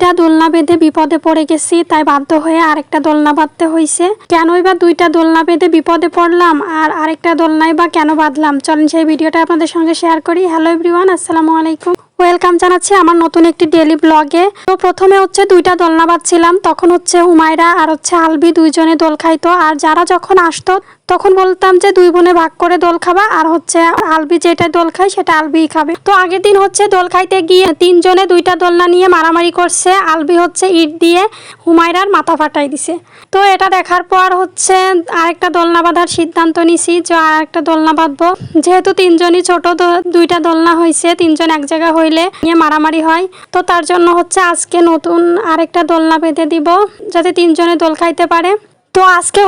দুইটা দোলনা বেঁধে বিপদে পড়ে গেছি, তাই বাধ্য হয়ে আরেকটা দোলনা বাঁধতে হয়েছে। কেনই বা দুইটা দোলনা বেঁধে বিপদে পড়লাম আর আরেকটা দোলনাই বা কেন বাঁধলাম, চলেন সেই ভিডিওটা আপনাদের সঙ্গে শেয়ার করি। হ্যালো এভরিওয়ান, আসসালামু আলাইকুম, ওয়েলকাম জানাচ্ছি আমার নতুন একটি ডেইলি ব্লগে। তো প্রথমে দুইটা দোলনা বাঁধছিলাম, তখন হুমায়রা আর আলবি দুইজনে দোল খাইতো। আর যারা যখন আসতো তখন বলতাম যে দুই বোনে ভাগ করে দোল খাবা, আর আলবি যেটা দোল খায় সেটা আলবিই খাবে। তো আগের দিন দোল খাইতে গিয়ে তিনজনে দুইটা দোলনা নিয়ে মারামারি করছে। আলবি ইট দিয়ে হুমায়রার মাথা ফাটাই দিছে। তো এটা দেখার পর আরেকটা দোলনা বাঁধার সিদ্ধান্ত নিছি যে আরেকটা দোলনা বাঁধবো। যেহেতু তিনজনই ছোট, দুইটা দোলনা হয়েছে, তিনজন এক জায়গা হইলে নিয়ে মারামারি হয়। তো তার জন্য আজকে নতুন আরেকটা দোলনা বেঁধে দিব যাতে তিনজনে দোল খাইতে পারে। তো আজকে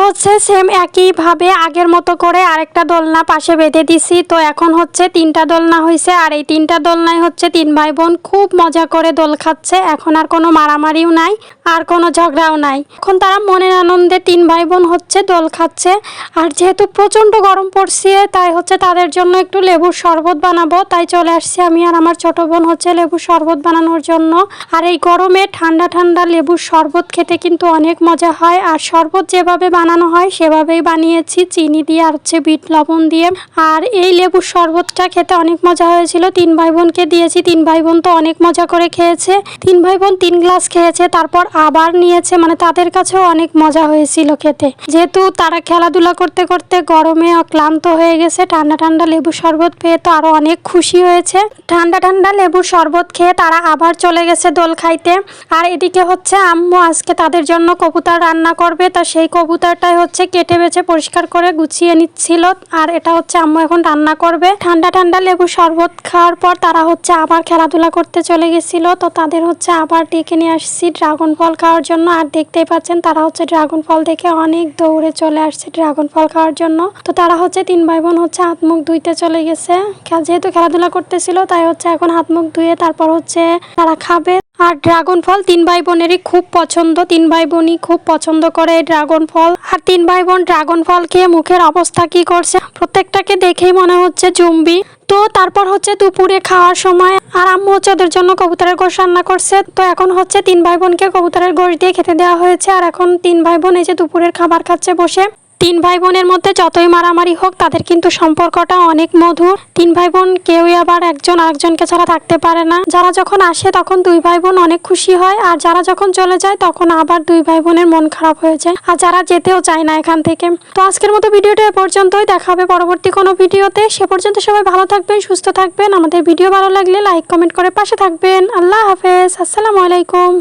সেম একইভাবে আগের মতো করে আরেকটা দোলনা পাশে বেঁধে দিছি। তো এখন তিনটা দোলনা হয়েছে, আর এই তিনটা দোলনায় তিন ভাই বোন খুব মজা করে দোল খাচ্ছে। এখন আর কোনো মারামারিও নাই, আর কোনো ঝগড়াও নাই। এখন তারা মনের আনন্দে তিন ভাই বোন দোল খাচ্ছে। আর যেহেতু প্রচণ্ড গরম পড়ছে, তাই তাদের জন্য একটু লেবুর শরবত বানাবো। তাই চলে আসছি আমি আর আমার ছোট বোন লেবুর শরবত বানানোর জন্য। আর এই গরমে ঠান্ডা ঠান্ডা লেবুর শরবত খেতে কিন্তু অনেক মজা হয়। আর শরবত যেভাবে বানানো হয় সেভাবেই বানিয়েছি, চিনি দিয়ে আর বিট লবণ দিয়ে। আর এই লেবুর শরবতটা খেতে অনেক মজা হয়েছিল। তিন ভাই বোনকে দিয়েছি, তিন ভাই বোন তো অনেক মজা করে খেয়েছে। তিন ভাই বোন 3 গ্লাস খেয়েছে, তারপর আবার নিয়েছে। মানে তাদের কাছেও অনেক মজা হয়েছিল খেতে। যেহেতু তারা খেলাধুলা করতে করতে গরমে ক্লান্ত হয়ে গেছে, ঠান্ডা ঠান্ডা লেবুর শরবত পেয়ে তো আরো অনেক খুশি হয়েছে। ঠান্ডা ঠান্ডা লেবুর শরবত খেয়ে তারা আবার চলে গেছে দোল খাইতে। আর এদিকে আম্মু আজকে তাদের জন্য কবুতর রান্না করবে। তা সেই কবুতরটাই কেটে বেছে পরিষ্কার করে গুছিয়ে নিচ্ছিল। আর এটা আম্মু এখন রান্না করবে। ঠান্ডা ঠান্ডা লেবু শরবত খাওয়ার পর তারা আবার খেলাধুলা করতে চলে গেছিল। তো তাদের আবার ডেকে নিয়ে আসছি ড্রাগন ফল খাওয়ার জন্য। আর দেখতেই পাচ্ছেন তারা ড্রাগন ফল দেখে অনেক দৌড়ে চলে আসছে ড্রাগন ফল খাওয়ার জন্য। তো তারা তিন ভাই বোন হাত মুখ ধুইতে চলে গেছে। যেহেতু খেলাধুলা করতেছিল তাই এখন হাত মুখ ধুয়ে তারপর তারা খাবে। আর ড্রাগন ফল তিন ভাই বোনেরই খুব পছন্দ, তিন ভাই বোনই খুব পছন্দ করে এই ড্রাগন ফল। আর তিন ভাই বোন ড্রাগন ফল খেয়ে মুখের অবস্থা কি করছে প্রত্যেকটাকে দেখেই মনে হচ্ছে জুম্বি। তো তারপর দুপুরে খাওয়ার সময় আর আম্মু ওদের জন্য কবুতরের গোশ রান্না করছে। তো এখন তিন ভাই বোনকে কবুতরের গোশ দিয়ে খেতে দেওয়া হয়েছে। আর এখন তিন ভাই বোন দুপুরের খাবার খাচ্ছে বসে। তিন ভাই বোনের মধ্যে যতই মারামারি হোক তাদের কিন্তু সম্পর্কটা অনেক মধুর। তিন ভাই বোন কেউই আবার একজন আরেকজনকে ছাড়া থাকতে পারে না। যারা যখন আসে তখন দুই ভাই বোন অনেক খুশি হয়, আর যারা যখন চলে যায় তখন আবার দুই ভাই বোনের মন খারাপ হয়ে যায়, আর যারা যেতেও চায় না এখান থেকে। তো আজকের মতো ভিডিওটা এ পর্যন্তই, দেখা হবে পরবর্তী কোনো ভিডিওতে। সে পর্যন্ত সবাই ভালো থাকবেন, সুস্থ থাকবেন। আমাদের ভিডিও ভালো লাগলে লাইক কমেন্ট করে পাশে থাকবেন। আল্লাহ হাফেজ, আসসালামু আলাইকুম।